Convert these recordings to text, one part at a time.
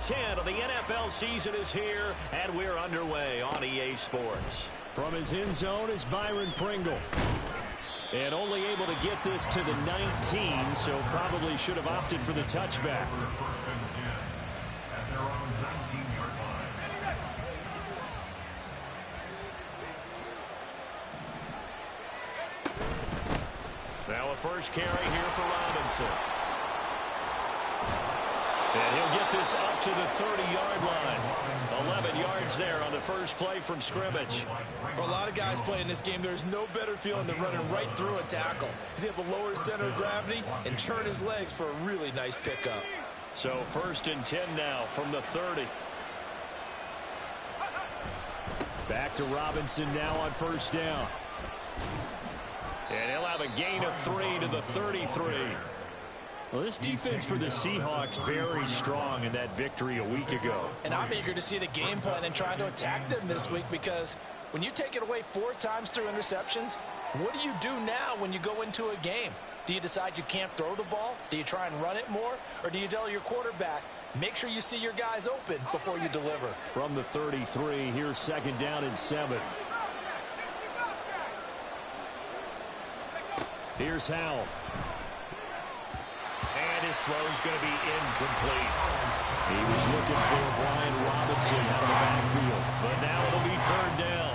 10 of the NFL season is here, and we're underway on EA Sports. From his end zone is Byron Pringle. And only able to get this to the 19, so probably should have opted for the touchback. Now a first carry here for Robinson. And he'll get this up to the 30-yard line. 11 yards there on the first play from scrimmage. For a lot of guys playing this game, there's no better feeling than running right through a tackle. He's able to lower his center of gravity and churn his legs for a really nice pickup. So 1st and 10 now from the 30. Back to Robinson now on first down. And he'll have a gain of 3 to the 33. Well, this defense for the Seahawks very strong in that victory a week ago. And I'm eager to see the game plan and trying to attack them this week, because when you take it away 4 times through interceptions, what do you do now when you go into a game? Do you decide you can't throw the ball? Do you try and run it more? Or do you tell your quarterback, make sure you see your guys open before you deliver? From the 33, here's 2nd down and 7. Here's Howell. And his throw's going to be incomplete. He was looking for Brian Robinson out of the backfield. But now it'll be 3rd down.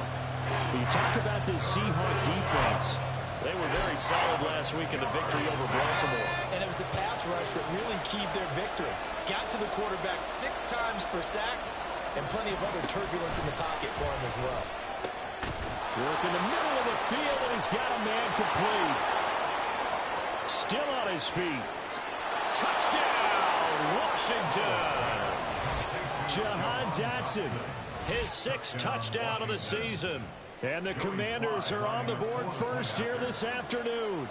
You talk about this Seahawks defense. They were very solid last week in the victory over Baltimore. And it was the pass rush that really keyed their victory. Got to the quarterback 6 times for sacks and plenty of other turbulence in the pocket for him as well. Work in the middle of the field, and he's got a man complete. Still on his feet. Touchdown, Washington. Jahan Dotson. His 6th touchdown of the season. And the Commanders are on the board first here this afternoon.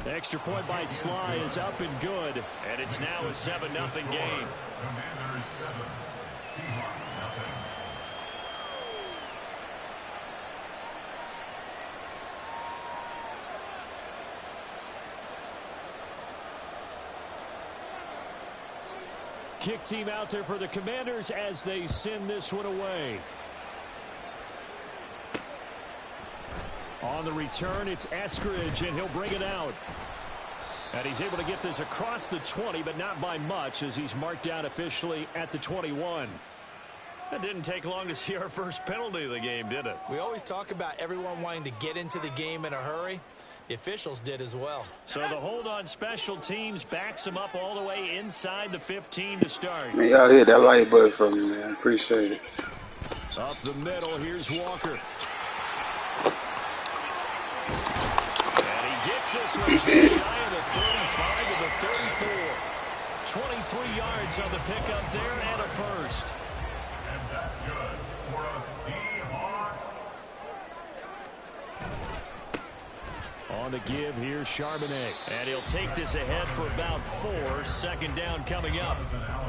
Extra point by Sly is up and good. And it's now a 7-0 game. Commanders 7, Seahawks nothing. Kick team out there for the Commanders as they send this one away. On the return, it's Eskridge, and he'll bring it out. And he's able to get this across the 20, but not by much, as he's marked down officially at the 21. It didn't take long to see our first penalty of the game, did it? We always talk about everyone wanting to get into the game in a hurry. The officials did as well. So the hold on special teams backs him up all the way inside the 15 to start. Man, y'all hit that like button for me, man. Appreciate it. Up the middle, here's Walker. And he gets this one just shy of the 35 to the 34. 23 yards on the pickup there and a first. And that's good for a Seahawks. On the give, here's Charbonnet. And he'll take this ahead for about 4. 2nd down coming up.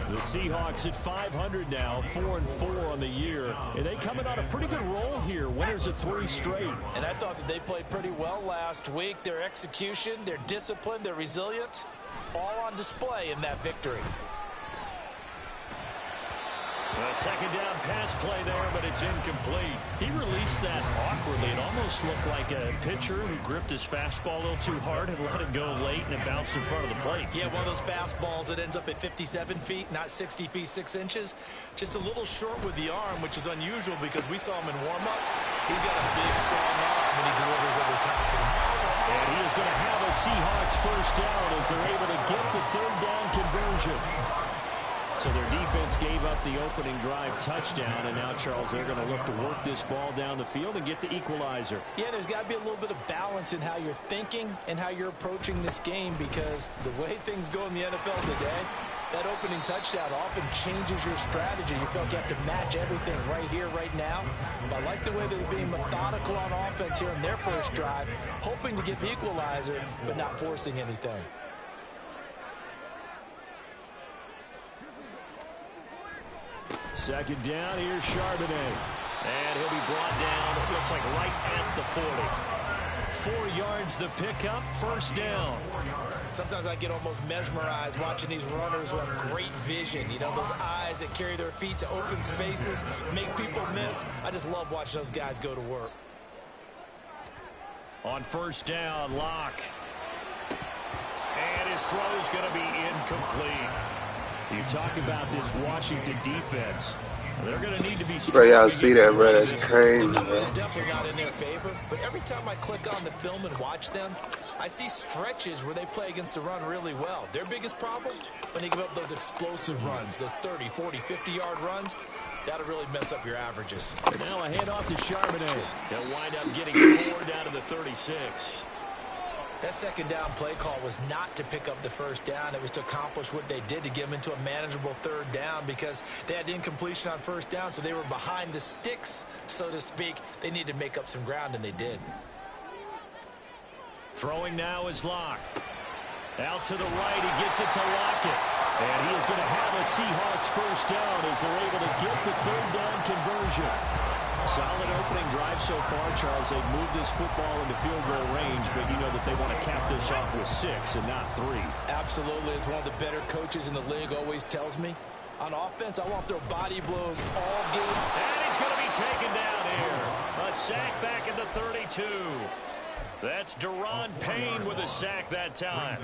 The Seahawks at 500 now, 4-4 on the year. And they coming on a pretty good roll here. Winners of 3 straight. And I thought that they played pretty well last week. Their execution, their discipline, their resilience, all on display in that victory. A 2nd down pass play there, but it's incomplete. He released that awkwardly. It almost looked like a pitcher who gripped his fastball a little too hard and let it go late, and it bounced in front of the plate. Yeah, one of those fastballs that ends up at 57 feet, not 60 feet 6 inches. Just a little short with the arm, which is unusual because we saw him in warm-ups. He's got a big, strong arm when he delivers it with confidence. And he is going to have a Seahawks first down as they're able to get the 3rd down conversion. So their defense gave up the opening drive touchdown, and now, Charles, they're going to look to work this ball down the field and get the equalizer. Yeah, there's got to be a little bit of balance in how you're thinking and how you're approaching this game, because the way things go in the NFL today, that opening touchdown often changes your strategy. You feel like you have to match everything right here, right now. But I like the way they're being methodical on offense here in their first drive, hoping to get the equalizer, but not forcing anything. Second down, here's Charbonnet. And he'll be brought down, it looks like right at the 40. 4 yards the pickup, first down. Sometimes I get almost mesmerized watching these runners who have great vision. You know, those eyes that carry their feet to open spaces, make people miss. I just love watching those guys go to work. On first down, Locke. And his throw is going to be incomplete. You talk about this Washington defense. They're going to need to be strong. Bro, y'all see that, bro? That's crazy, bro. They're definitely not in their favor, but every time I click on the film and watch them, I see stretches where they play against the run really well. Their biggest problem, when they give up those explosive runs, those 30, 40, 50-yard runs, that'll really mess up your averages. Now a handoff to Charbonnet. They'll wind up getting 4 down to the 36. That second down play call was not to pick up the first down. It was to accomplish what they did, to get them into a manageable third down, because they had incompletion on first down, so they were behind the sticks, so to speak. They needed to make up some ground, and they did. Throwing now is Locke. Out to the right, he gets it to Lockett. And he is going to have a Seahawks first down as they're able to get the third down conversion. Solid opening drive so far, Charles. They've moved this football into field goal range, but you know that they want to cap this off with 6 and not 3. Absolutely. As one of the better coaches in the league always tells me, on offense, I want their body blows all game. And he's going to be taken down here. A sack back at the 32. That's Deron Payne with a sack that time.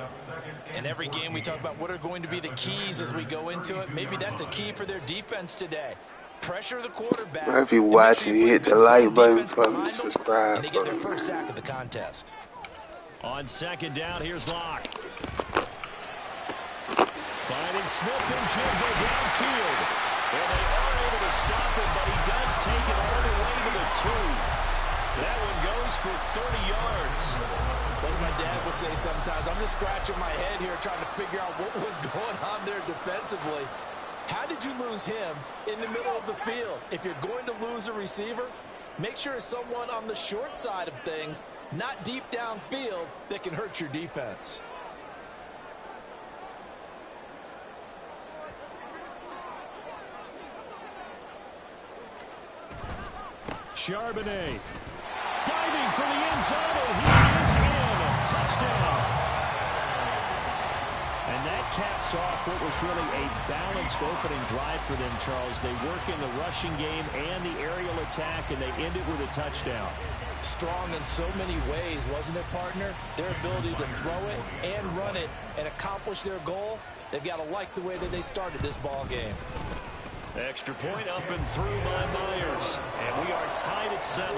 In every game we talk about what are going to be the keys as we go into it. Maybe that's a key for their defense today. Pressure the quarterback. Bro, if you watching, hit the like button for me, subscribe and they get their first sack of the contest. On second down, here's Locke. Finding Smith and Jigba downfield. And they are able to stop him, but he does take it all the way to the 2. That one goes for 30 yards. Like my dad would say sometimes, I'm just scratching my head here trying to figure out what was going on there defensively. How did you lose him in the middle of the field? If you're going to lose a receiver, make sure it's someone on the short side of things, not deep downfield, that can hurt your defense. Charbonnet. Diving for the end zone, and he is in. Touchdown. And that caps off what was really a balanced opening drive for them, Charles. They work in the rushing game and the aerial attack, and they end it with a touchdown. Strong in so many ways, wasn't it, partner? Their ability to throw it and run it and accomplish their goal, they've got to like the way that they started this ball game. Extra point up and through by Myers. And we are tied at 7.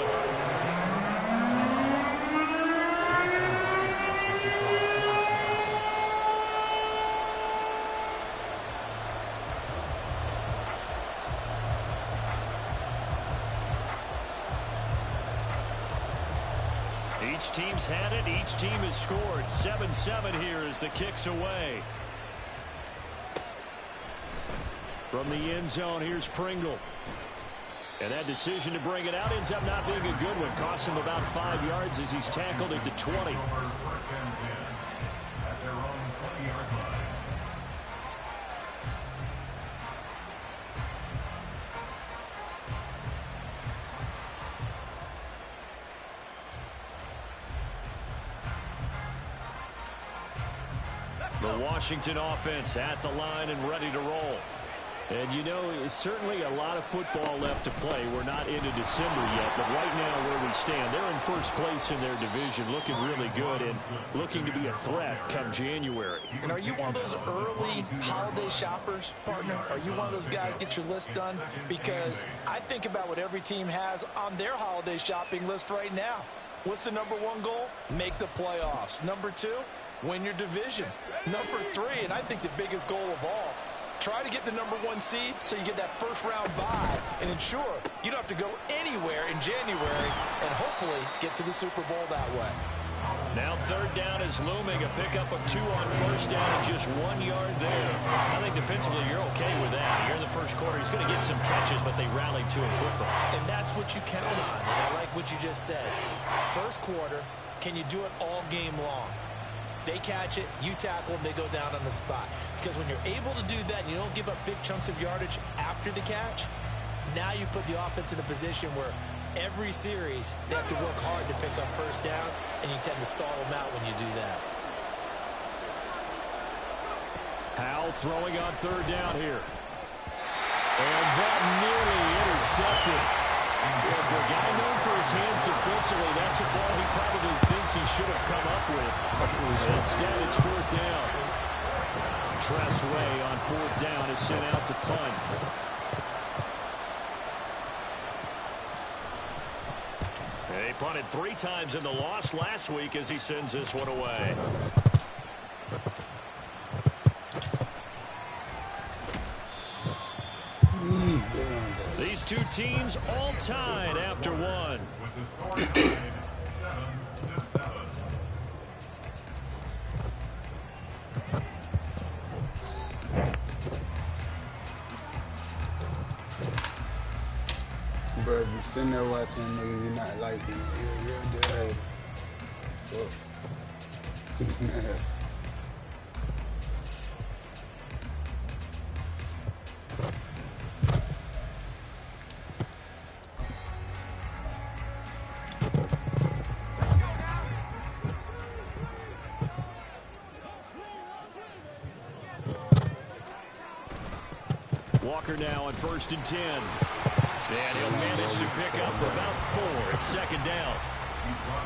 Each team's had it. Each team has scored. 7-7 here as the kick's away. From the end zone, here's Pringle. And that decision to bring it out ends up not being a good one. Cost him about 5 yards as he's tackled at the 20. The Washington offense at the line and ready to roll. And, you know, it's certainly a lot of football left to play. We're not into December yet, but right now where we stand, they're in first place in their division, looking really good and looking to be a threat come January. And are you one of those early holiday shoppers, partner? Are you one of those guys get your list done? Because I think about what every team has on their holiday shopping list right now. What's the number 1 goal? Make the playoffs. Number 2, win your division. Number 3, and I think the biggest goal of all, try to get the number 1 seed so you get that first-round bye and ensure you don't have to go anywhere in January and hopefully get to the Super Bowl that way. Now third down is looming. A pickup of 2 on first down and just 1 yard there. I think defensively you're okay with that. Here in the first quarter, he's going to get some catches, but they rallied to him quickly. And that's what you count on. And I like what you just said. First quarter, can you do it all game long? They catch it, you tackle them, they go down on the spot. Because when you're able to do that and you don't give up big chunks of yardage after the catch, now you put the offense in a position where every series they have to work hard to pick up first downs, and you tend to stall them out when you do that. Howell throwing on third down here. And that nearly intercepted. Well, for a guy known for his hands defensively, that's a ball he probably thinks he should have come up with. Instead, it's fourth down. Tressway on fourth down is sent out to punt. He punted 3 times in the loss last week as he sends this one away. These two teams all tied after one. With the score 7-7. Bro, if you're sitting there watching a nigga, you're not liking it. You're a real dead hater. Walker now on 1st and 10. And he'll manage to pick up about 4 at second down.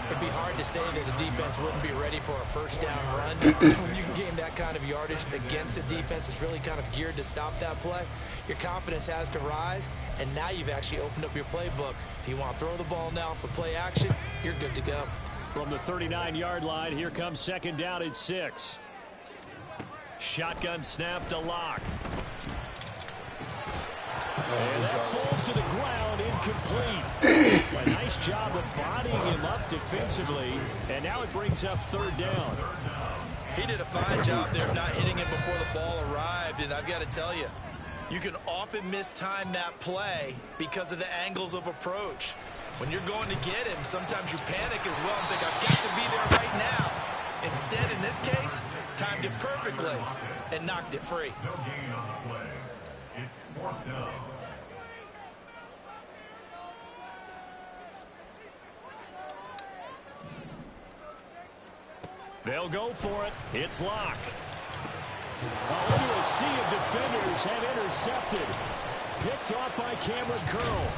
It'd be hard to say that a defense wouldn't be ready for a first down run. When you can gain that kind of yardage against a defense that's really kind of geared to stop that play, your confidence has to rise, and now you've actually opened up your playbook. If you want to throw the ball now for play action, you're good to go. From the 39-yard line, here comes second down at 6. Shotgun snap to Locke. And that falls to the ground, incomplete. A nice job of bodying him up defensively, and now it brings up third down. He did a fine job there of not hitting him before the ball arrived, and I've got to tell you, you can often mistime that play because of the angles of approach. When you're going to get him, sometimes you panic as well and think, I've got to be there right now. Instead, in this case, timed it perfectly and knocked it free. No gain on the play. It's 4th down. They'll go for it. It's Locke. Only a sea of defenders have intercepted. Picked off by Cameron Curl.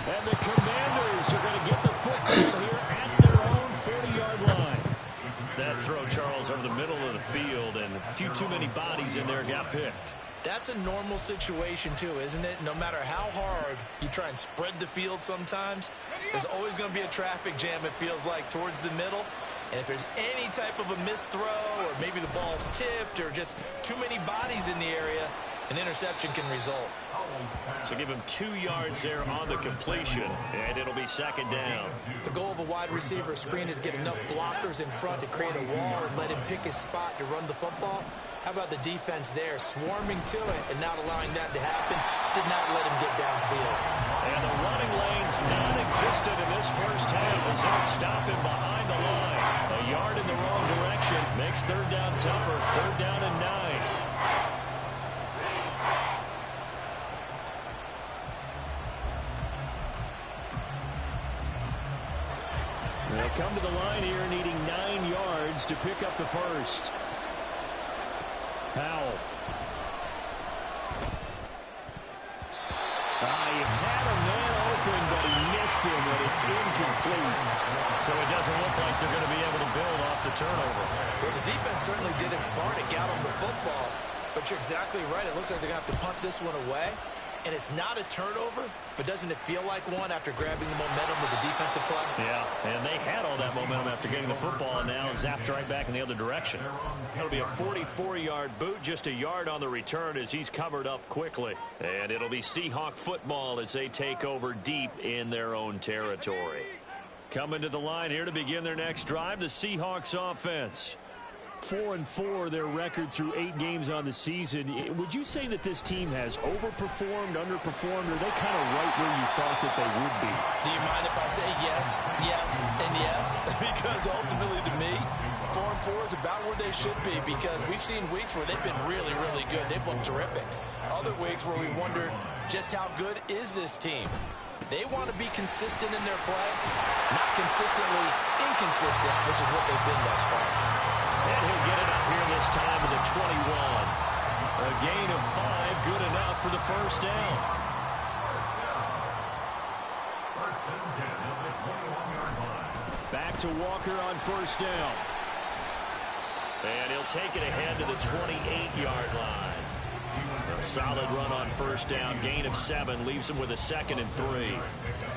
And the Commanders are going to get the football here at their own 40-yard line. That throw, Charles, over the middle of the field, and a few too many bodies in there got picked. That's a normal situation, too, isn't it? No matter how hard you try and spread the field sometimes, there's always going to be a traffic jam, it feels like, towards the middle. And if there's any type of a missed throw, or maybe the ball's tipped, or just too many bodies in the area, an interception can result. So give him 2 yards there on the completion, and it'll be second down. The goal of a wide receiver screen is get enough blockers in front to create a wall and let him pick his spot to run the football. How about the defense there, swarming to it and not allowing that to happen? Did not let him get downfield. And the running lanes non-existent in this first half as they'll stop him behind the line. A yard in the wrong direction makes third down tougher. Third down and 9. They'll come to the line here needing 9 yards to pick up the first. Howell. He had a man open, but he missed him, and it's incomplete. So it doesn't look like they're going to be able to build off the turnover. Well, the defense certainly did its part to get them the football, but you're exactly right. It looks like they're going to have to punt this one away. And it's not a turnover, but doesn't it feel like one after grabbing the momentum with the defensive play? Yeah, and they had all that momentum after getting the football, and now zapped right back in the other direction. It'll be a 44-yard boot, just a yard on the return as he's covered up quickly. And it'll be Seahawk football as they take over deep in their own territory. Coming to the line here to begin their next drive, the Seahawks offense. 4-4 their record through 8 games on the season. Would you say that this team has overperformed, underperformed, or are they kind of right where you thought that they would be? Do you mind if I say yes, yes, and yes? Because ultimately to me, 4-4 is about where they should be, because we've seen weeks where they've been really, really good. They've looked terrific. Other weeks where we wondered just how good is this team. They want to be consistent in their play, not consistently inconsistent, which is what they've been thus far. And he'll get it up here this time to the 21. first down. First and 10 at the 21-yard line. Back to Walker on first down. And he'll take it ahead to the 28-yard line. A solid run on first down. Gain of 7 leaves him with a 2nd and 3.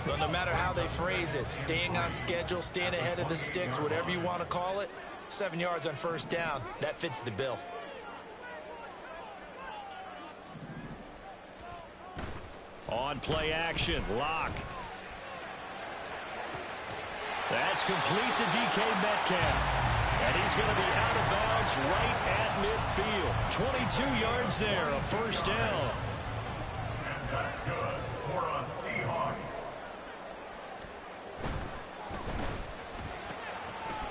Well, no matter how they phrase it, staying on schedule, staying ahead of the sticks, whatever you want to call it, 7 yards on first down, that fits the bill. On play action, Lock. That's complete to DK Metcalf. And he's going to be out of bounds right at midfield. 22 yards there, a first down. And that's good for a Seahawks.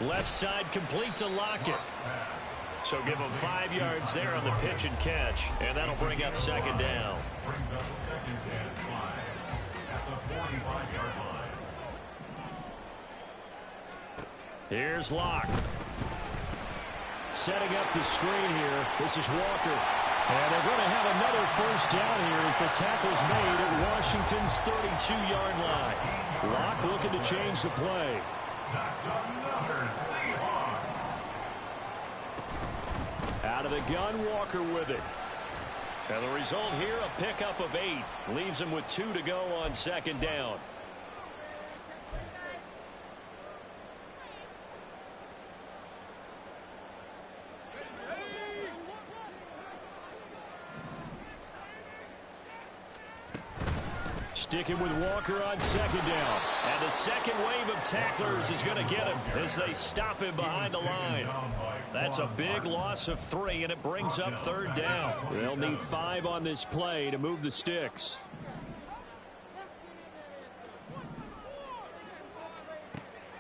Left side complete to Lockett. So give him 5 yards there on the pitch and catch. And that'll bring up 2nd down. Brings up 2nd and 5 at the 45-yard line. Here's Locke. Setting up the screen here. This is Walker. And they're going to have another first down here as the tackle's made at Washington's 32-yard line. Locke looking to change the play. That's another Seahawks. Out of the gun, Walker with it. And the result here, a pickup of 8. Leaves him with 2 to go on 2nd down. Sticking with Walker on 2nd down. And the second wave of tacklers is going to get him as they stop him behind the line. That's a big loss of 3, and it brings up 3rd down. They'll need 5 on this play to move the sticks.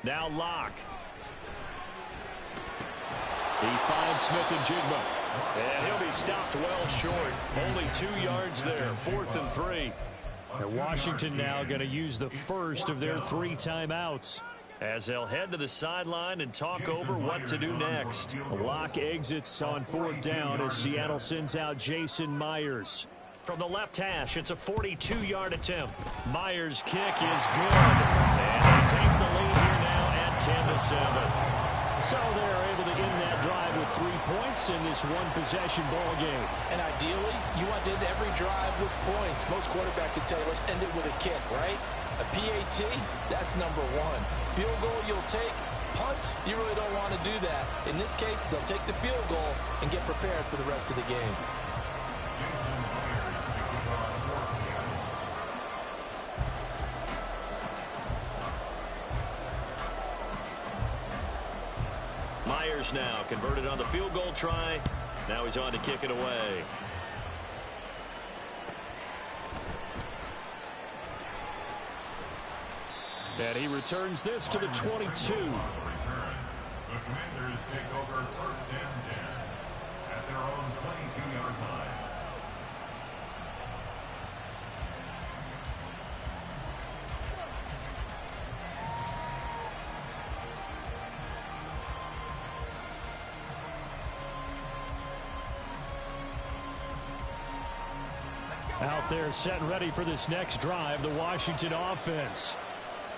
Now Locke. He finds Smith and Jigba. And he'll be stopped well short. Only 2 yards there, 4th and 3. And Washington now going to use the first of their 3 timeouts as they'll head to the sideline and talk over what to do next. Locke exits on 4th down as Seattle sends out Jason Myers. From the left hash, it's a 42-yard attempt. Myers' kick is good. And they take the lead here now at 10-7. So they're able to end that drive with 3 points in this one-possession ball game. And ideally, you want to end every drive with points. Most quarterbacks would tell you, let's end it with a kick, right? A PAT, that's number 1. Field goal you'll take. Punts, you really don't want to do that. In this case, they'll take the field goal and get prepared for the rest of the game. Myers now converted on the field goal try. Now he's on to kick it away. And he returns this to the 22. The Commanders take over 1st and 10 at their own 22-yard line. Out there set and ready for this next drive, the Washington offense.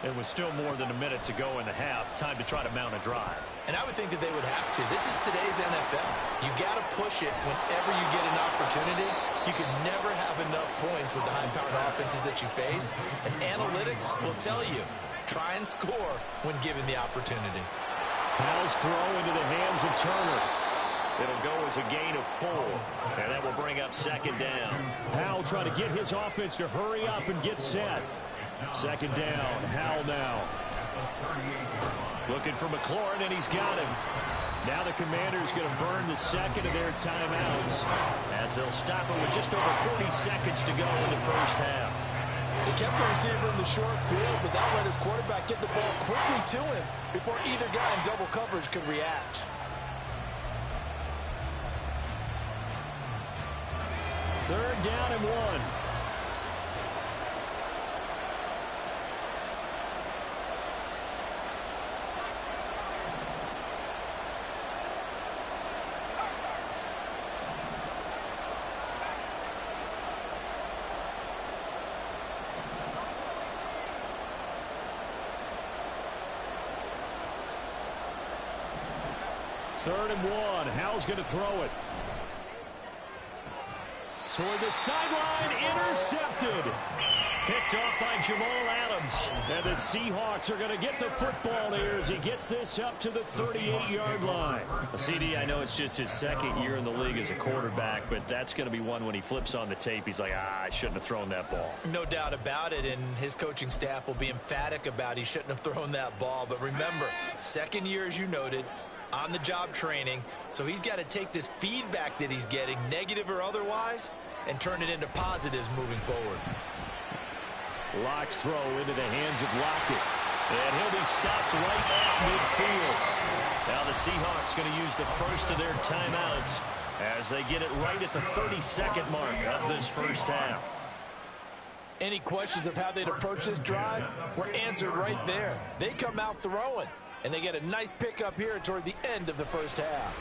It was still more than a minute to go in the half. Time to try to mount a drive. And I would think that they would have to. This is today's NFL. You got to push it whenever you get an opportunity. You can never have enough points with the high-powered offenses that you face. And analytics will tell you, try and score when given the opportunity. Powell's throw into the hands of Turner. It'll go as a gain of 4, and that will bring up 2nd down. Howell trying to get his offense to hurry up and get set. 2nd down, Howell now. Looking for McLaurin, and he's got him. Now the Commanders going to burn the second of their timeouts as they'll stop it with just over 40 seconds to go in the first half. They kept the receiver in the short field, but that let his quarterback get the ball quickly to him before either guy in double coverage could react. 3rd down and 1. 3rd and 1. Howell's going to throw it. Toward the sideline, intercepted. Picked off by Jamal Adams. And the Seahawks are going to get the football here as he gets this up to the 38-yard line. CD, I know it's just his 2nd year in the league as a quarterback, but that's going to be one when he flips on the tape. He's like, I shouldn't have thrown that ball. No doubt about it, and his coaching staff will be emphatic about he shouldn't have thrown that ball. But remember, 2nd year, as you noted, on-the-job training, so he's got to take this feedback that he's getting, negative or otherwise, and turn it into positives moving forward. Locke's throw into the hands of Lockett. And he'll be stopped right at midfield. Now the Seahawks going to use the first of their timeouts as they get it right at the 32nd mark of this first half. Any questions of how they'd approach this drive were answered right there. They come out throwing, and they get a nice pickup here toward the end of the first half.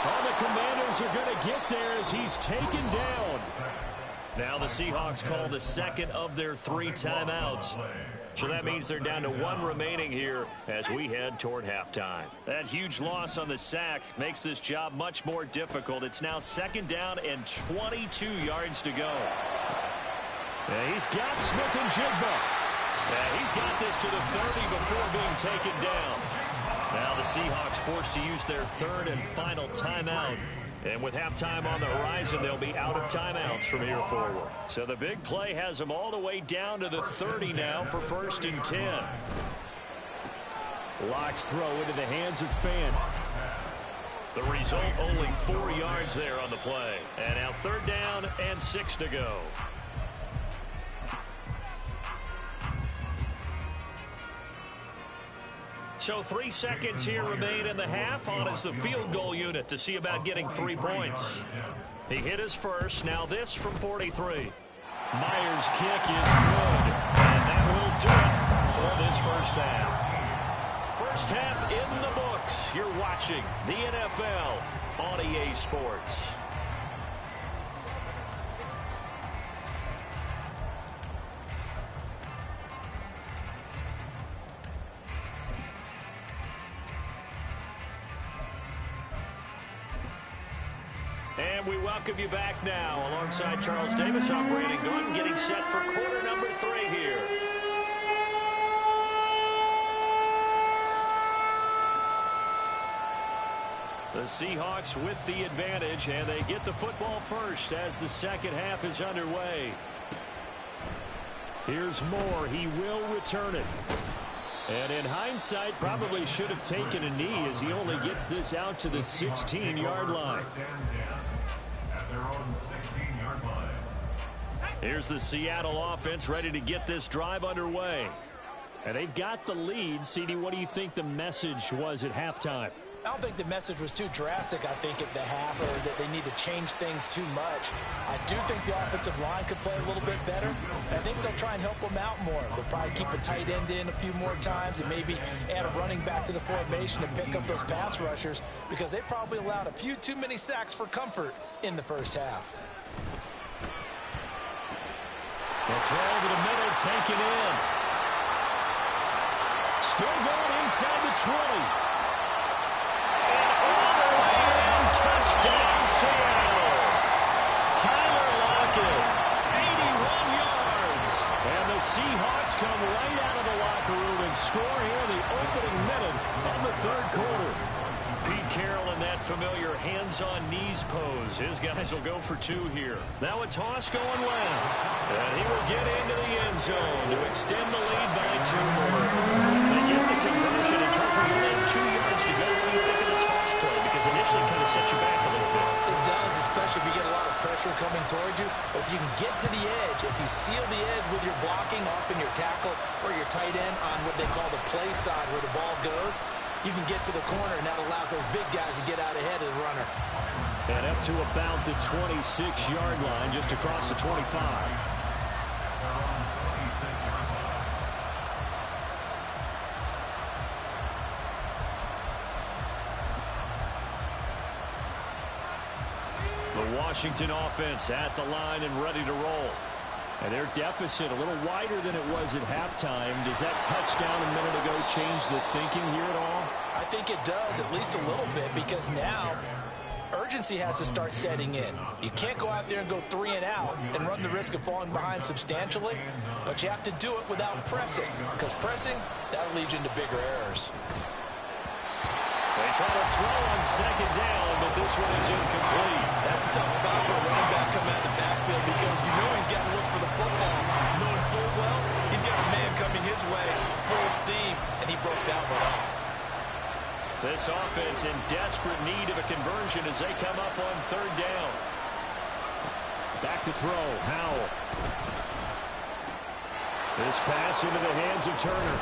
All the Commanders are going to get there as he's taken down. Now the Seahawks call the 2nd of their 3 timeouts. So that means they're down to 1 remaining here as we head toward halftime. That huge loss on the sack makes this job much more difficult. It's now 2nd down and 22 yards to go. He's got Smith and Jigba. He's got this to the 30 before being taken down. Now the Seahawks forced to use their 3rd and final timeout. And with halftime on the horizon, they'll be out of timeouts from here forward. So the big play has them all the way down to the 30 now for 1st and 10. Locke's throw into the hands of Fan. The result, only 4 yards there on the play. And now 3rd down and 6 to go. So 3 seconds here remain in the half. On is the field goal unit to see about getting 3 points. He hit his first. Now this from 43. Myers' kick is good. And that will do it for this first half. First half in the books. You're watching the NFL on EA Sports. And we welcome you back now. Alongside Charles Davis, I'm Brandon Gunn, getting set for quarter number 3 here. The Seahawks with the advantage, and they get the football first as the 2nd half is underway. Here's Moore. He will return it. And in hindsight, probably should have taken a knee as he only gets this out to the 16-yard line. Here's the Seattle offense ready to get this drive underway. And they've got the lead. CD, what do you think the message was at halftime? I don't think the message was too drastic, I think, at the half, or that they need to change things too much. I do think the offensive line could play a little bit better. I think they'll try and help them out more. They'll probably keep a tight end in a few more times and maybe add a running back to the formation to pick up those pass rushers, because they probably allowed a few too many sacks for comfort in the first half. The throw to the middle, taken in. Still going inside the 20. Touchdown, Seattle. Tyler Lockett, 81 yards. And the Seahawks come right out of the locker room and score here in the opening minute of the 3rd quarter. Pete Carroll in that familiar hands-on-knees pose. His guys will go for 2 here. Now a toss going left. And he will get into the end zone to extend the lead by 2 more. They get the conversion, and Charles, you only have 2 yards to go. What do you think of the toss play? Because initially kind of set you back a little bit. It does, especially if you get a lot of pressure coming towards you. But if you can get to the edge, if you seal the edge with your blocking, often your tackle or your tight end on what they call the play side where the ball goes, you can get to the corner, and that allows those big guys to get out ahead of the runner. And up to about the 26-yard line, just across the 25. The Washington offense at the line and ready to roll. And their deficit a little wider than it was at halftime. Does that touchdown a minute ago change the thinking here at all? I think it does, at least a little bit, because now urgency has to start setting in. You can't go out there and go 3 and out and run the risk of falling behind substantially, but you have to do it without pressing, because pressing, that'll lead you into bigger errors. They try to throw on second down, but this one is incomplete. That's a tough spot for a running back coming out of the backfield because you know he's got to look for the football. Knowing full well, he's got a man coming his way, full steam, and he broke that one up. This offense in desperate need of a conversion as they come up on third down. Back to throw, Howell. This pass into the hands of Turner.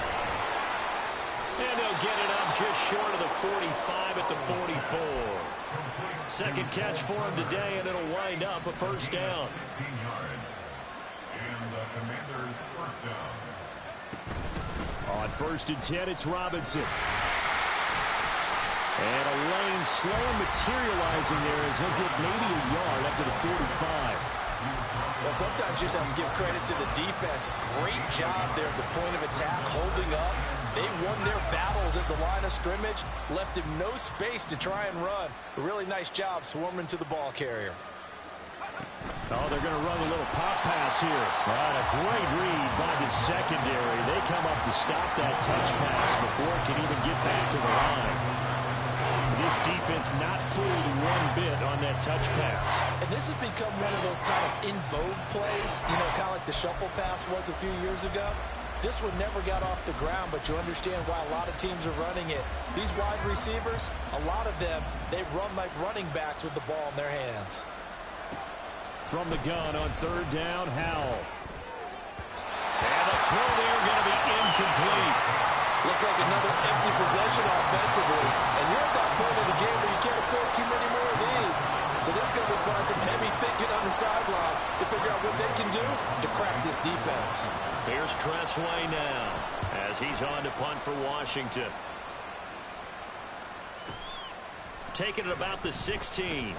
And they'll get it up just short of the 45 at the 44. Second catch for him today, and it'll wind up a first down. 16 yards. And the Commanders' first down. On 1st and 10, it's Robinson. And a lane slow materializing there as he'll get maybe a yard up to the 45. Well, sometimes you just have to give credit to the defense. Great job there at the point of attack, holding up. They won their battles at the line of scrimmage, left him no space to try and run. A really nice job swarming to the ball carrier. Oh, they're going to run a little pop pass here. Right, a great read by the secondary. They come up to stop that touch pass before it can even get back to the line. This defense not fooled one bit on that touch pass. And this has become one of those kind of in vogue plays, you know, kind of like the shuffle pass was a few years ago. This one never got off the ground, but you understand why a lot of teams are running it. These wide receivers, a lot of them, they run like running backs with the ball in their hands. From the gun on third down, Howell. And the throw there going to be incomplete. Looks like another empty possession offensively. And you're at that point in the game where you can't afford too many more of these. So this is going to require some heavy thinking on the sideline to figure out what they can do to crack this defense. Here's Tressway now as he's on to punt for Washington. Taking it about the 16.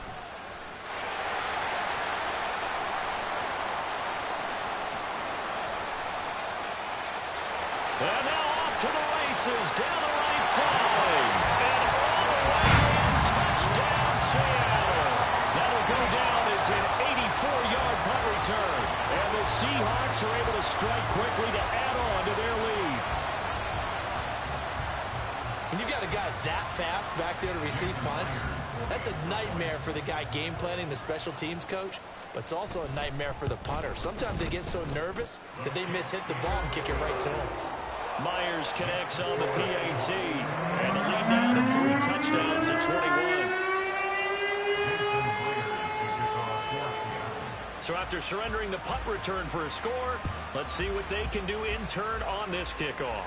And now off to the races down the right side. And all the way in, touchdown Seattle. That'll go down as an 84-yard punt return. And the Seahawks are able to strike quickly to add on to their lead. When you've got a guy that fast back there to receive punts, that's a nightmare for the guy game planning, the special teams coach, but it's also a nightmare for the punter. Sometimes they get so nervous that they mishit the ball and kick it right to him. Myers connects on the PAT. And the lead now to 3 touchdowns at 21. So after surrendering the punt return for a score, let's see what they can do in turn on this kickoff.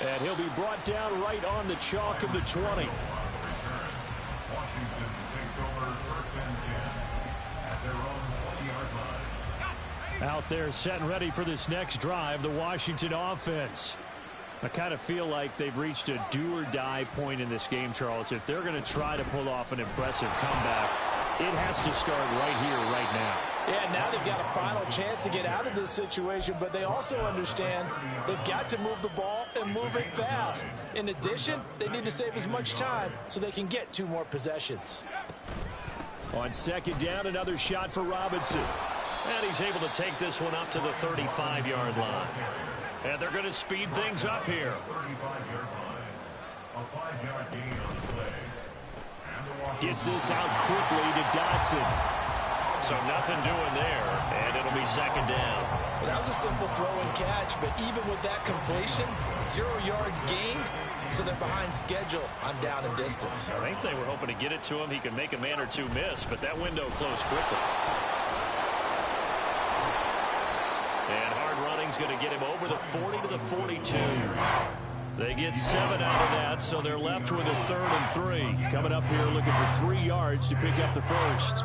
And he'll be brought down right on the chalk of the 20. Washington takes over 1st and 10 at their own 20-yard line. Out there set and ready for this next drive, the Washington offense. I kind of feel like they've reached a do-or-die point in this game, Charles. If they're going to try to pull off an impressive comeback, it has to start right here, right now. Yeah, now they've got a final chance to get out of this situation, but they also understand they've got to move the ball and move it fast. In addition, they need to save as much time so they can get 2 more possessions. On 2nd down, another shot for Robinson. And he's able to take this one up to the 35-yard line. And they're going to speed things up here. 35-yard line. A 5-yard gain on the play. Gets this out quickly to Dotson. So nothing doing there, and it'll be 2nd down. Well, that was a simple throw and catch, but even with that completion, 0 yards gained, so they're behind schedule on down and distance. I think they were hoping to get it to him. He could make a man or 2 miss, but that window closed quickly. And hard running's going to get him over the 40 to the 42. They get 7 out of that, so they're left with a 3rd and 3. Coming up here looking for 3 yards to pick up the first.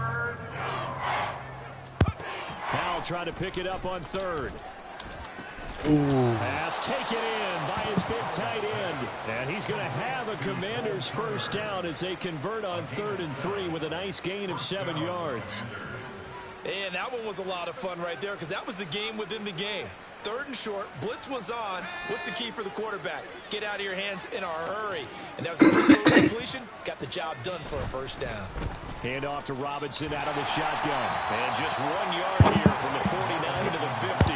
Howell trying to pick it up on 3rd. Pass taken in by his big tight end. And he's going to have a Commanders first down as they convert on 3rd and 3 with a nice gain of 7 yards. And that one was a lot of fun right there because that was the game within the game. 3rd and short, blitz was on. What's the key for the quarterback? Get out of your hands in a hurry. And that was a quick little completion. Got the job done for a first down. Hand off to Robinson out of the shotgun. And just 1 yard here from the 49 to the 50.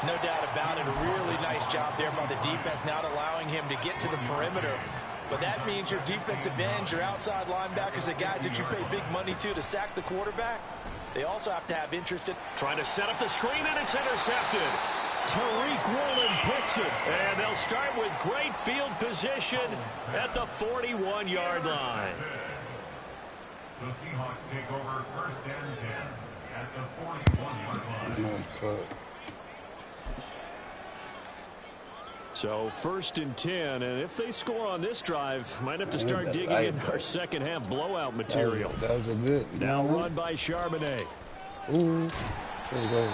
No doubt about it. A really nice job there by the defense, not allowing him to get to the perimeter. But that means your defensive ends, your outside linebackers, the guys that you pay big money to sack the quarterback, they also have to have interest in trying to set up the screen, and it's intercepted. Tariq Woolen picks it. And they'll start with great field position at the 41-yard line. The Seahawks take over 1st and 10 at the 41-yard line. So 1st and 10, and if they score on this drive, might have to start digging in our second half blowout material. That was a good. Now run by Charbonnet. Ooh. There you go.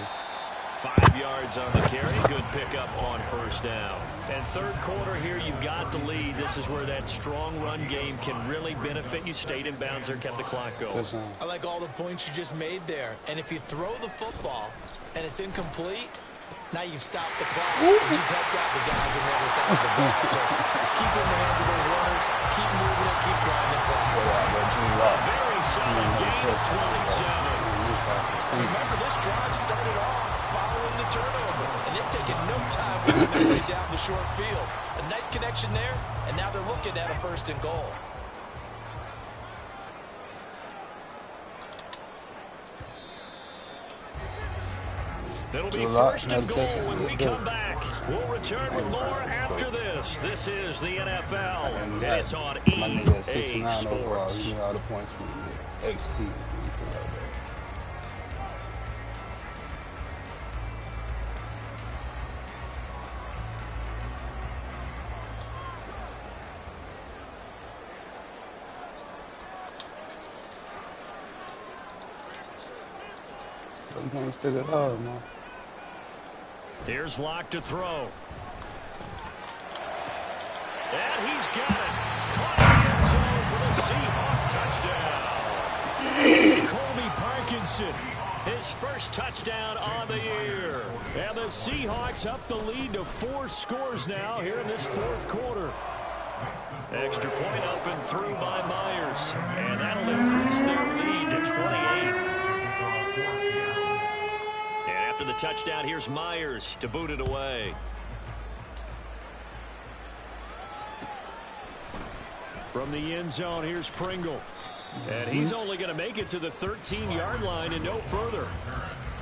5 yards on the carry. Good pickup on first down. And 3rd quarter here, you've got the lead. This is where that strong run game can really benefit you. Stayed in bounds there, kept the clock going. I like all the points you just made there. And if you throw the football and it's incomplete, now you've stopped the clock, and you've helped out the guys on the other side of the ball. So keep it in the hands of those runners, keep moving it, keep grinding the clock. A very solid gain of 27. Remember, this drive started off following the turnover, and they've taken no time working their way down the short field. A nice connection there, and now they're looking at a 1st and goal. It'll be 1st and goal when we come back. We'll return with more after this. This is the NFL, and it's on EA Sports. You know all the points from XP. I'm going to stick it hard, man. Here's Locke to throw. And he's got it. Caught in the end zone for the Seahawks touchdown. Colby Parkinson, his first touchdown on the year. And the Seahawks up the lead to 4 scores now here in this 4th quarter. Extra point up and through by Myers. And that'll increase their lead to 28. After the touchdown, here's Myers to boot it away. From the end zone, here's Pringle. And he's only going to make it to the 13-yard line and no further.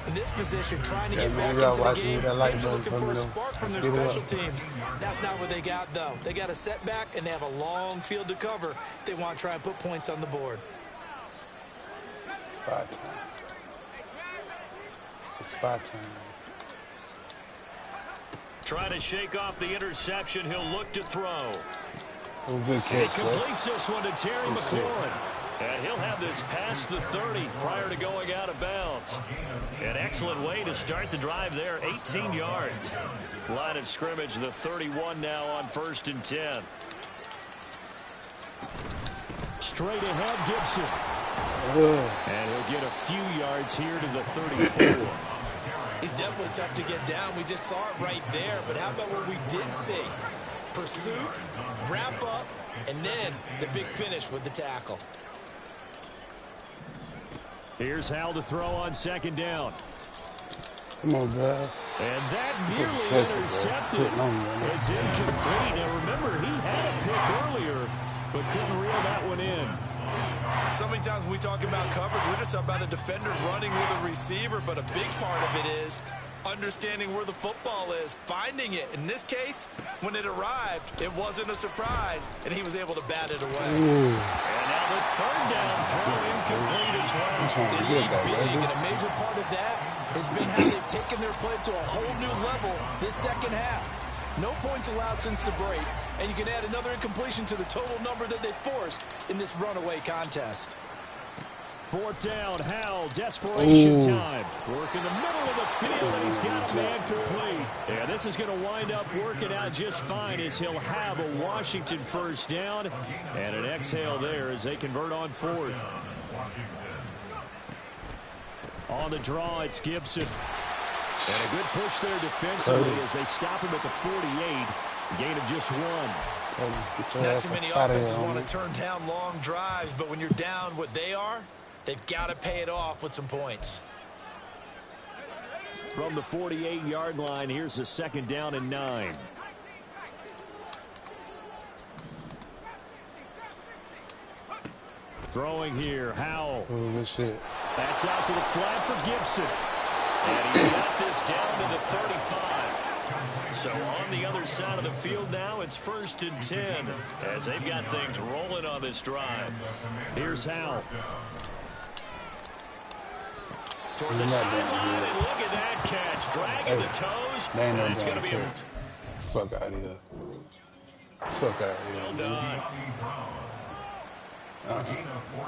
In this position, trying to get back into the game, teams are looking for a spark from their special teams. That's not what they got, though. They got a setback, and they have a long field to cover if they want to try and put points on the board. It's 5 time. Trying to shake off the interception. He'll look to throw. Oh, good catch, he completes this one to Terry McLaurin. And he'll have this past the 30 prior to going out of bounds. An excellent way to start the drive there. 18 yards. Line of scrimmage, the 31 now on 1st and 10. Straight ahead, Gibson. And he'll get a few yards here to the 34. He's definitely tough to get down. We just saw it right there. But how about what we did see? Pursuit, wrap up, and then the big finish with the tackle. Here's Hal to throw on 2nd down. Come on, bro. And that nearly intercepted. It's incomplete. Now, remember, he had a pick earlier, but couldn't reel that one in. So many times when we talk about coverage, we're just about a defender running with a receiver, but a big part of it is understanding where the football is, finding it. In this case, when it arrived, it wasn't a surprise, and he was able to bat it away. And now the 3rd down throw incomplete as well. They lead big, and a major part of that has been how they've taken their play to a whole new level this second half. No points allowed since the break, and you can add another incompletion to the total number that they forced in this runaway contest. 4th down, Howell, desperation time. Work in the middle of the field, and he's got a man complete. Yeah, this is going to wind up working out just fine as he'll have a Washington 1st down. And an exhale there as they convert on 4th. On the draw, it's Gibson. And a good push there defensively as they stop him at the 48. Gain of just 1. Not too many offenses want to turn down long drives, but when you're down what they are, they've got to pay it off with some points. From the 48-yard line, here's a 2nd down and 9. Throwing here, Howell. Oh, good shit. That's out to the flat for Gibson. And he's got this down to the 35. So on the other side of the field now, it's 1st and 10 as they've got things rolling on this drive. Here's Howell. Toward the sideline, and look at that catch. Dragging the toes. And it's going to be a... Fuck out of here. Fuck out of here. Well done.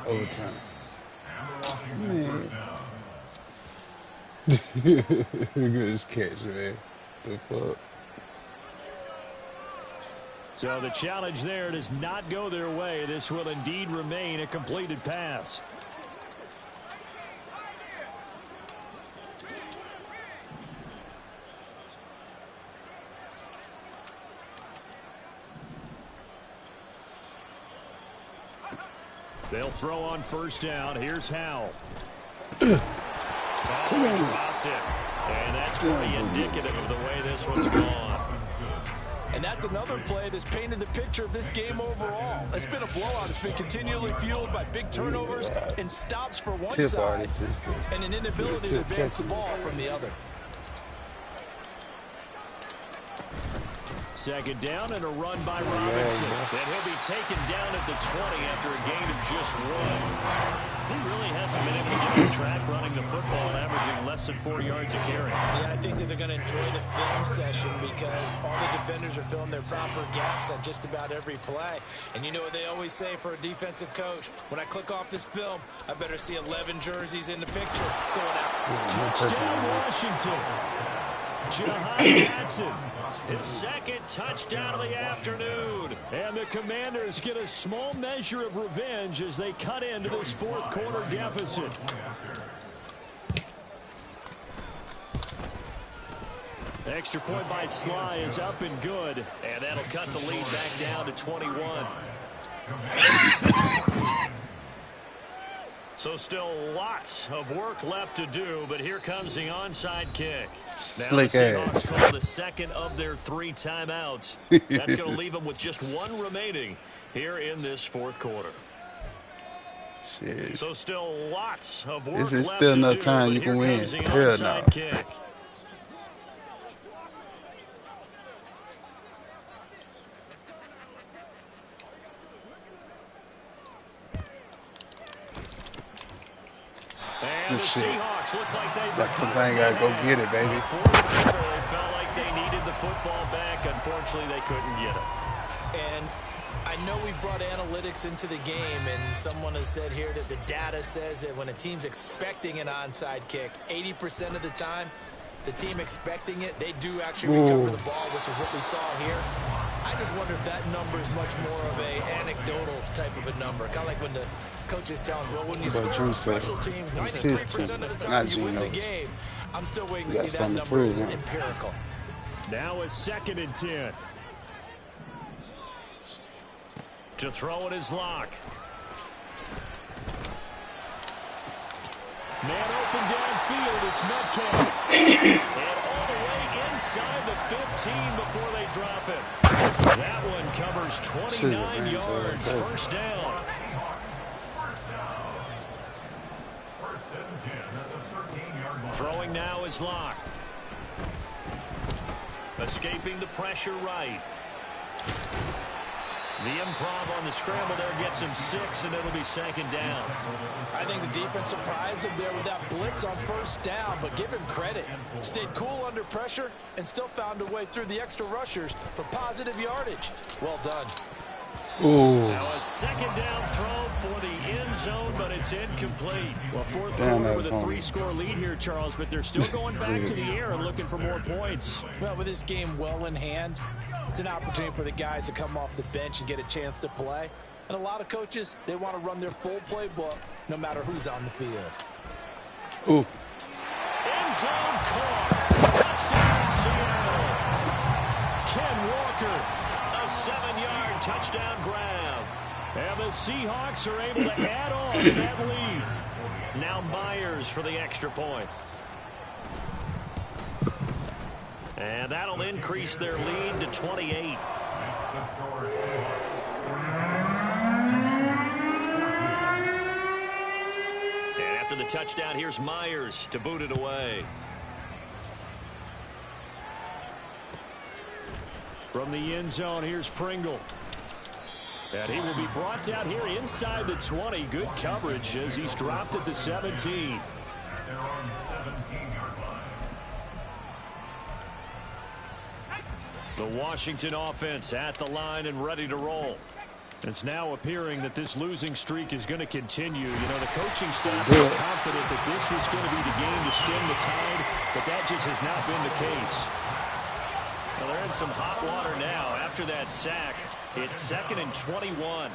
Overtime. Man. Good catch, man. The fuck. So the challenge there does not go their way. This will indeed remain a completed pass. They'll throw on 1st down. Here's Howell. Dropped it. And that's pretty indicative of the way this one's gone. And that's another play that's painted the picture of this game overall. It's been a blowout. It's been continually fueled by big turnovers and stops for one side and an inability to advance the ball from the other. 2nd down and a run by Robinson. And he'll be taken down at the 20 after a gain of just 1. He really hasn't been able to get on track running the football, averaging less than 4 yards a carry. Yeah, I think that they're going to enjoy the film session because all the defenders are filling their proper gaps on just about every play. And you know what they always say for a defensive coach? When I click off this film, I better see 11 jerseys in the picture going out. Touchdown, Washington. Jahan Jackson, his 2nd touchdown of the afternoon. And the Commanders get a small measure of revenge as they cut into this 4th quarter deficit. The extra point by Sly is up and good. And that'll cut the lead back down to 21. So still lots of work left to do, but here comes the onside kick. Now the Seahawks call the 2nd of their 3 timeouts. That's going to leave them with just 1 remaining here in this 4th quarter. Shit. So still lots of work There's left still to enough do, time but you here can win. comes the Hell onside no. kick. And the Seahawks looks like they've sometimes you gotta go get it, baby. 4th quarter, they felt like they needed the football back. Unfortunately, they couldn't get it. And I know we've brought analytics into the game, and someone has said here that the data says that when a team's expecting an onside kick, 80% of the time, the team expecting it, they do actually recover the ball, which is what we saw here. I just wonder if that number is much more of a anecdotal type of a number. Kind of like when the coaches tell us, well, when you score on special teams, 93% of the time you win the game. I'm still waiting to see that number is empirical. Now it's 2nd and 10. To throw it is Locke. Man open downfield, it's Metcalf. And all the way inside the 15 before they drop it. That one covers 29 yards. 1st down. Throwing now is Locke. Escaping the pressure right. The improv on the scramble there gets him 6, and it'll be 2nd down. I think the defense surprised him there with that blitz on 1st down, but give him credit. Stayed cool under pressure and still found a way through the extra rushers for positive yardage. Well done. Ooh. Now a second down throw for the end zone, but it's incomplete. Well, fourth Damn, quarter that with a was 3-score lead here, Charles, but they're still going back to the air and looking for more points. Well, with this game well in hand, it's an opportunity for the guys to come off the bench and get a chance to play. And a lot of coaches, they want to run their full playbook no matter who's on the field. Ooh. End zone caught. Touchdown, Seattle. Ken Walker, a 7-yard touchdown grab. And the Seahawks are able to add on to that lead. Now Myers for the extra point. And that'll increase their lead to 28. Makes the score Seahawks 42. And after the touchdown, here's Myers to boot it away. From the end zone, here's Pringle. And he will be brought down here inside the 20. Good coverage as he's dropped at the 17. They're on 17-yard line. The Washington offense at the line and ready to roll. It's now appearing that this losing streak is going to continue. You know, the coaching staff was confident that this was going to be the game to stem the tide, but that just has not been the case. Well, they're in some hot water now. After that sack, it's 2nd and 21.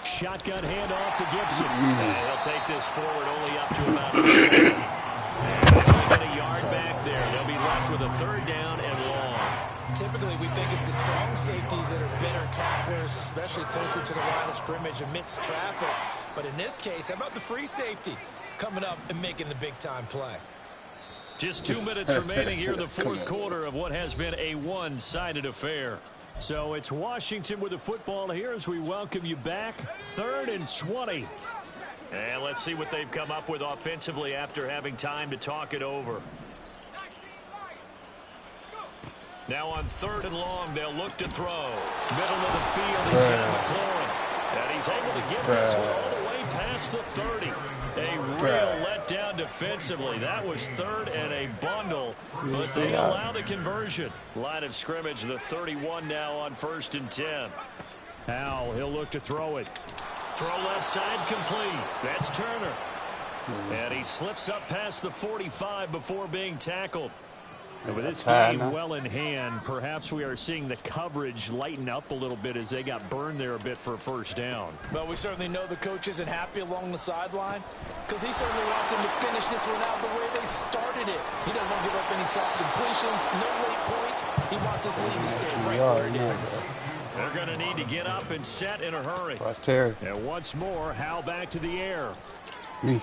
Shotgun handoff to Gibson. And he'll take this forward only up to about the 7. And they only get a yard back there. They'll be left with a 3rd down and long. Typically, we think it's the strong safeties that are better tacklers, especially closer to the line of scrimmage amidst traffic. But in this case, how about the free safety coming up and making the big-time play? Just 2 minutes remaining here in the fourth quarter of what has been a one-sided affair. So it's Washington with the football here as we welcome you back. 3rd and 20. And let's see what they've come up with offensively after having time to talk it over. Now on 3rd and long, they'll look to throw. Middle of the field, he's got McLaurin. And he's able to get this one all the way past the 30. A real letdown defensively. That was 3rd and a bundle, but they allow the conversion. Line of scrimmage, the 31 now on 1st and 10. Now he'll look to throw it. Throw left side complete. That's Turner. And he slips up past the 45 before being tackled. And with this game well in hand, perhaps we are seeing the coverage lighten up a little bit as they got burned there a bit for a 1st down. But we certainly know the coach isn't happy along the sideline because he certainly wants them to finish this one out the way they started it. He doesn't want to give up any soft completions, no late points. He wants his lead to stay right where it is. They're going to need to get up and set in a hurry. That's Terry. And once more, Hal back to the air. Me.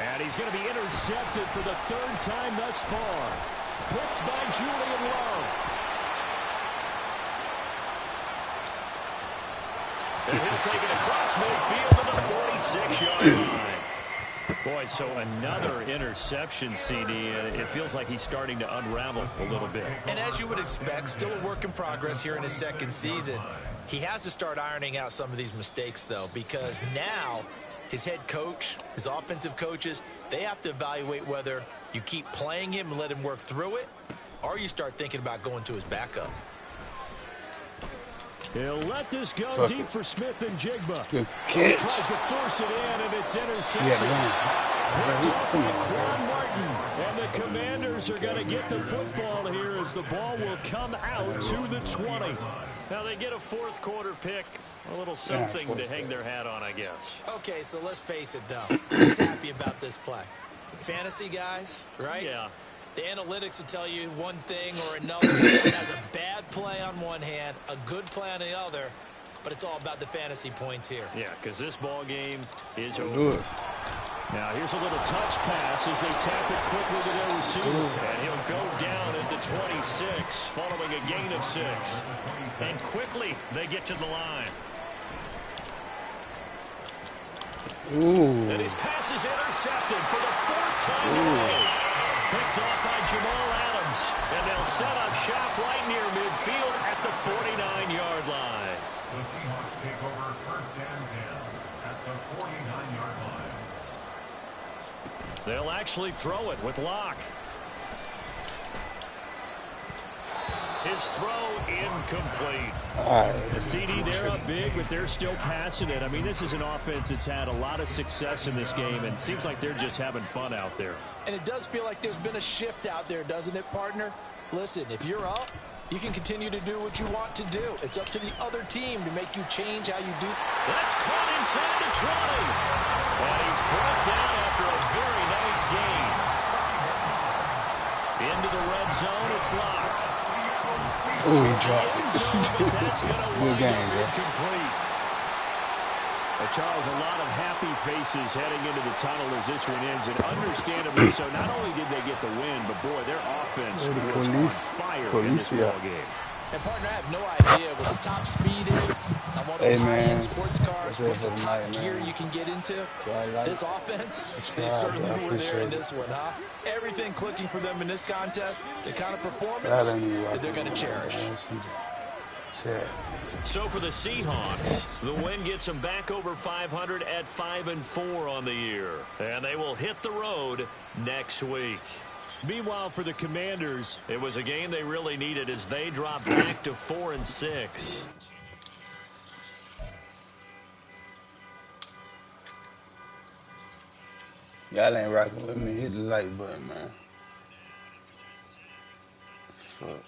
And he's going to be intercepted for the 3rd time thus far. Picked by Julian Love. And he'll take it across midfield to the 46-yard line. Boy, so another interception, CD. It feels like he's starting to unravel a little bit. And as you would expect, still a work in progress here in his 2nd season. He has to start ironing out some of these mistakes, though, because now his head coach, his offensive coaches, they have to evaluate whether you keep playing him and let him work through it, or you start thinking about going to his backup. He'll let this go deep for Smith and Jigba. Good He catch. tries to force it in, and it's intercepted. Yeah, Picked off by Quan Martin. And the Commanders are going to get the football here as the ball will come out to the 20. Now they get a 4th quarter pick. A little something to hang their hat on, I guess. Okay, so let's face it, though. Who's happy about this play? Fantasy guys, right? Yeah. The analytics will tell you one thing or another. It has a bad play on one hand, a good play on the other, but it's all about the fantasy points here. Yeah, because this ball game is over. Do it. Now here's a little touch pass as they tap it quickly to their receiver. And he'll go down at the 26 following a gain of 6. And quickly they get to the line. Ooh. And his pass is intercepted for the 4th time today. Picked off by Jamal Adams. And they'll set up shop right near midfield at the 49-yard line. The Seahawks take over 1st and 10 at the 49-yard line. They'll actually throw it with Locke. His throw incomplete. The CD, they're up big, but they're still passing it. I mean, this is an offense that's had a lot of success in this game, and it seems like they're just having fun out there. And it does feel like there's been a shift out there, doesn't it, partner? Listen, if you're up, you can continue to do what you want to do. It's up to the other team to make you change how you do. That's caught inside the 20. And he's brought down after a very nice gain. Into the red zone, it's locked. Oh, he dropped it. That's going to Good game, bro. incomplete. Charles, a lot of happy faces heading into the tunnel as this one ends, and understandably so. Not only did they get the win, but boy, their offense was on fire in this ball game. And partner, I have no idea what the top speed is on one of those high-end sports cars. What's the top gear you can get into? This offense, they certainly were there in this one, huh? Everything clicking for them in this contest, the kind of performance that they're going to cherish. So for the Seahawks, the win gets them back over 500 at 5-4 on the year. And they will hit the road next week. Meanwhile, for the Commanders, it was a game they really needed as they drop back to 4-6. Y'all ain't rocking with me. Hit the like button, man. Fuck.